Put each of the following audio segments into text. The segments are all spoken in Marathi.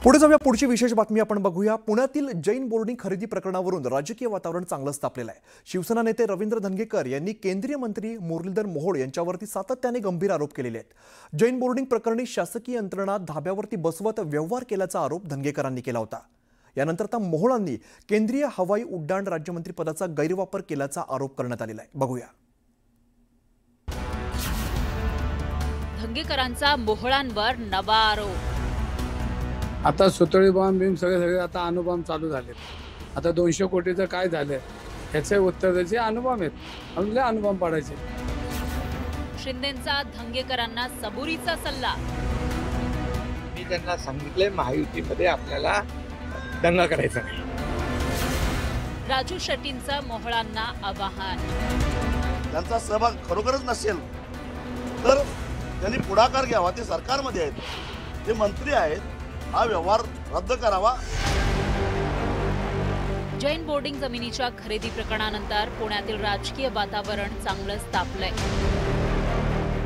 पुढे जाऊया, पुढची विशेष बातमी आपण बघूया। पुण्यातील जैन बोर्डिंग खरेदी प्रकरणावरून राजकीय वातावरण चांगलंच तापलेलं आहे। शिवसेना नेते रवींद्र धंगेकर यांनी केंद्रीय मंत्री मुरलीधर मोहोळ यांच्यावरती सातत्याने गंभीर आरोप केलेले आहेत। जैन बोर्डिंग प्रकरणी शासकीय यंत्रणा धाब्यावरती बसवत व्यवहार केल्याचा आरोप धंगेकरांनी केला होता। यानंतर आता मोहोळांनी केंद्रीय हवाई उड्डाण राज्यमंत्री पदाचा गैरवापर केल्याचा आरोप करण्यात आलेला आहे। बघूया। धंगेकरांचा मोहोळांवर नवा आरोप। आता सुतळी बॉम्ब बिम सगळे आता अणुबॉम्ब चालू झाले। आता 200 कोटीचं काय झालं याचे उत्तर द्यायचे अणुबॉम्ब आहेत, अजून अणुबॉम्ब पाडायचे। शिंदेंचा धंगेकरांना सबुरीचा सल्ला। मी त्यांना सांगितले महायुतीमध्ये आपल्याला दंगा करायचा नाही। राजू शेट्टींचं मोहोळांना आवाहन। त्यांचा सहभाग खरोखरच नसेल तर त्यांनी पुढाकार घ्यावा। ते सरकारमध्ये आहेत, ते मंत्री आहेत, हा व्यवहार रद्द करावा। जैन बोर्डिंग जमिनीच्या खरेदी प्रकरणानंतर पुण्यातील राजकीय वातावरण चांगलंच तापलंय।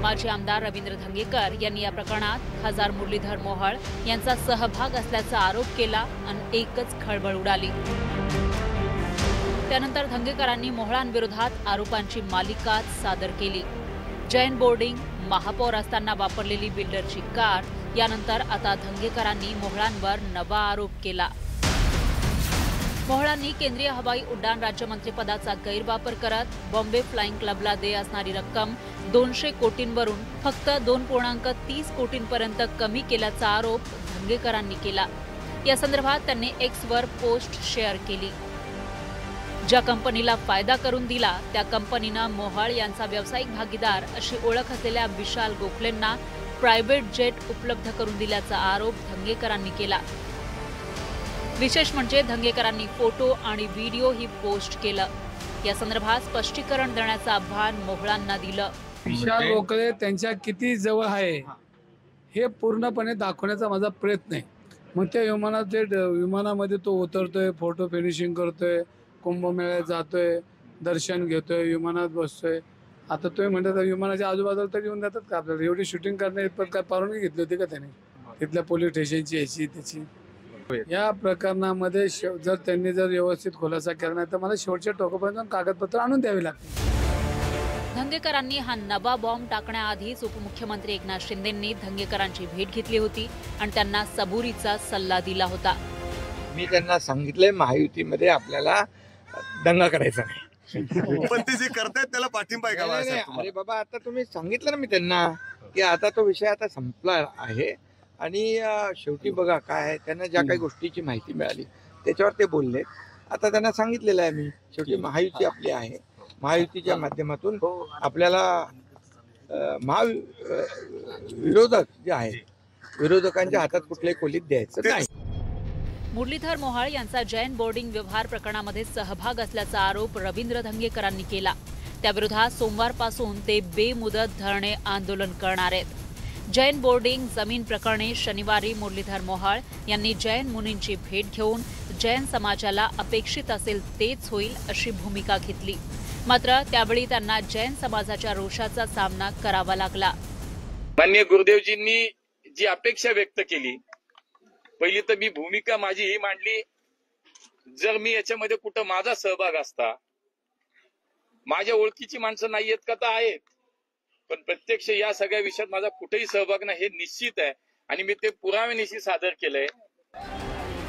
माजी आमदार रवींद्र धंगेकर यांनी या प्रकरणात खासदार मुरलीधर मोहोळ यांचा सहभाग असल्याचा आरोप केला आणि एकच खळबळ उडाली। त्यानंतर धंगेकरांनी मोहोळांविरोधात आरोपांची मालिकाच सादर केली। जैन बोर्डिंग, महापौर असताना वापरलेली बिल्डरची कार, यानंतर आता धंगेकरांनी मोहोळांवर नवा आरोप केला। मोहोळांनी केंद्रीय हवाई उड्डाण राज्यमंत्रीपदाचा गैरवापर करत बॉम्बे फ्लाइंग क्लबला देय असणारी रक्कम 200 कोटींवरून फक्त 2.30 कोटींपर्यंत कमी केल्याचा आरोप धंगेकरांनी केला। या संदर्भात त्यांनी एक्सवर पोस्ट शेअर केली। ज्या कंपनीला फायदा करून दिला त्या कंपनीनं मोहोळ यांचा व्यावसायिक भागीदार अशी ओळख असलेल्या विशाल गोखलेंना प्रायव्हेट जेट उपलब्ध करून दिल्याचा आरोप धंगेकरांनी केला। विशेष म्हणजे धंगेकरांनी फोटो आणि व्हिडिओ ही पोस्ट केलं। या संदर्भात स्पष्टीकरण देण्याचं आव्हान मोहोळांना दिलं। विशाल गोखले त्यांच्या किती जवळ आहे हे पूर्णपणे दाखवण्याचा माझा प्रयत्न आहे। मग त्या विमानामध्ये तो उतरतोय, फोटो फिनिशिंग करतोय, कुंभमेळ्यात जातोय, दर्शन घेतोय, विमानात बसतोय। आता तुम्ही म्हणता विमानाच्या आजूबाजूला तर येऊन जातात का आपल्याला? एवढी शूटिंग करण्याची काय परवानगी घेतली होती का त्याने? तिथल्या पोलीस स्टेशनची याची त्याची? या प्रकरणामध्ये जर त्यांनी व्यवस्थित खुलासा केला नाही तर मला शेवटच्या टोकापर्यंत कागदपत्र आणून द्यावी लागतील। धंगेकरांनी हा नवा बॉम्ब टाकण्याआधीच उपमुख्यमंत्री एकनाथ शिंदेंनी धंगेकरांची भेट घेतली होती आणि त्यांना सबुरीचा सल्ला दिला होता। मी त्यांना सांगितले महायुतीमध्ये आपल्याला दंगा करायचा नाही। पण ते जे करतायत त्याला पाठिंबा आहे का? अरे बाबा, आता तुम्ही सांगितलं ना मी त्यांना की आता तो विषय आता संपला आहे आणि शेवटी बघा काय आहे, त्यांना ज्या काही गोष्टीची माहिती मिळाली त्याच्यावर ते बोलले। आता त्यांना सांगितलेलं आहे मी, शेवटी महायुती आपली आहे, महायुतीच्या माध्यमातून आपल्याला विरोधक जे आहेत विरोधकांच्या हातात कुठल्याही खोलीत द्यायचं नाही। मुरलीधर मोहोळ यांचा जैन बोर्डिंग व्यवहार प्रकरणामध्ये सहभाग असल्याचा आरोप रवींद्र धंगेकरांनी केला। त्याविरोधात सोमवारपासून ते बेमुदत धरणे आंदोलन करणार आहेत। जैन बोर्डिंग जमीन प्रकरणी शनिवारी मुरलीधर मोहोळ यांनी जैन मुनींची भेट घेऊन जैन समाजाला अपेक्षित असेल तेच होईल अशी भूमिका घेतली। मात्र त्यावेळी त्यांना जैन समाजाच्या रोषाचा सामना करावा लागला। माननीय गुरुदेवजींनी जी अपेक्षा व्यक्त केली, पहिली तर मी भूमिका माझी ही मांडली, जर मी याच्यामध्ये कुठं माझा सहभाग असता, माझ्या ओळखीची माणसं नाही आहेत का? तर आहेत, पण प्रत्यक्ष या सगळ्या विषयात माझा कुठेही सहभाग नाही हे निश्चित आहे आणि मी ते पुराव्यानिशी सादर केलंय।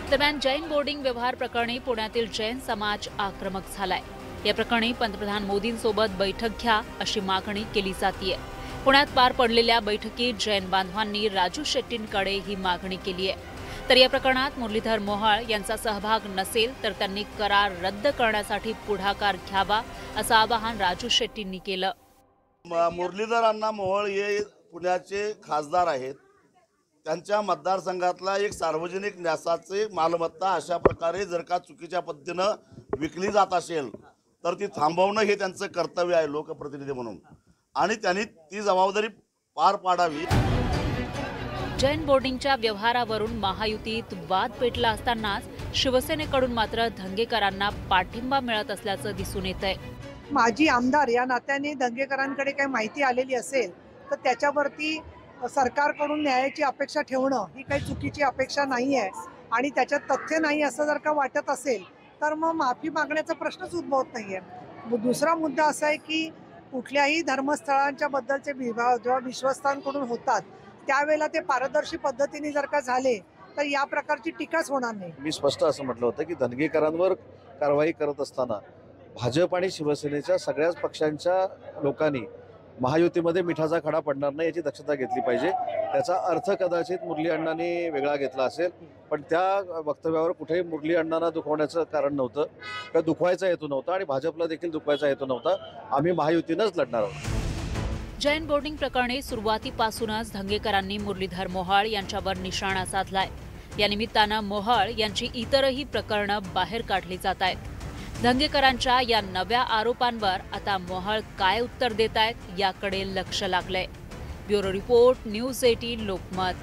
दरम्यान जैन बोर्डिंग व्यवहार प्रकरणी पुण्यातील जैन समाज आक्रमक झालाय। या प्रकरणी पंतप्रधान मोदींसोबत बैठक घ्या अशी मागणी केली जातीये। पुण्यात पार पडलेल्या बैठकीत जैन बांधवांनी राजू शेट्टींकडे ही मागणी केली आहे। तर या प्रकरणात मुरलीधर मोहोळ यांचा सहभाग नसेल तर त्यांनी करार रद्द करण्यासाठी पुढाकार घ्यावा असं आवाहन राजू शेट्टींनी केलं। मुरलीधर अण्णा मोहोळ हे पुण्याचे खासदार आहेत, त्यांच्या मतदारसंघातला एक सार्वजनिक न्यासाचे मालमत्ता अशा प्रकारे जर का चुकीच्या पद्धतीनं विकली जात असेल तर ती थांबवणं हे त्यांचं कर्तव्य आहे लोकप्रतिनिधी म्हणून, आणि त्यांनी ती जबाबदारी पार पाडावी। जैन बोर्डिंगच्या व्यवहारावरून महायुतीत वाद पेटला असतानाच शिवसेनेकडून मात्र धंगेकरांना पाठिंबा मिळत असल्याचं दिसून येतंय। माजी आमदार या नात्याने धंगेकरांकडे काही माहिती आलेली असेल तर त्याच्यावरती सरकारकडून न्यायाची अपेक्षा ठेवणं ही काही चुकीची अपेक्षा नाही आहे आणि त्याच्यात तथ्य नाही असं जर का वाटत असेल तर मग माफी मागण्याचा प्रश्नच उद्भवत नाही आहे. दुसरा मुद्दा असा आहे की कुठल्याही धर्मस्थळांच्या बद्दलचे विवाद जेव्हा विश्वस्तांकडून होतात त्यावेळेला ते पारदर्शी पद्धतीने जर का झाले तर या प्रकारची टीकाच होणार नाही. मी स्पष्ट असं म्हटलं होतं की धनगेकरांवर कारवाई करत असताना भाजप आणि शिवसेनेच्या सगळ्याच पक्षांच्या लोकांनी महायुतीमध्ये मिठाचा खडा पडणार नाही याची दक्षता घेतली पाहिजे. त्याचा अर्थ कदाचित मुरली अण्णांनी वेगळा घेतला असेल, पण त्या वक्तव्यावर कुठेही मुरली अण्णांना दुखवण्याचं कारण नव्हतं किंवा दुखवायचा हेतू नव्हता आणि भाजपला देखील दुखवायचा हेतू नव्हता. आम्ही महायुतीनंच लढणार आहोत. जैन बोर्डिंग प्रकरणी सुरुवातीपासूनच धंगेकरांनी मुरलीधर मोहोळ यांच्यावर निशाणा साधलाय. या निमित्तानं मोहोळ यांची इतरही प्रकरणं बाहेर काढली जात आहेत. धंगेकरांच्या या नव्या आरोपांवर आता मोहोळ काय उत्तर देत आहेत याकडे लक्ष लागलंय. Bureau report, news 18 Lokmat.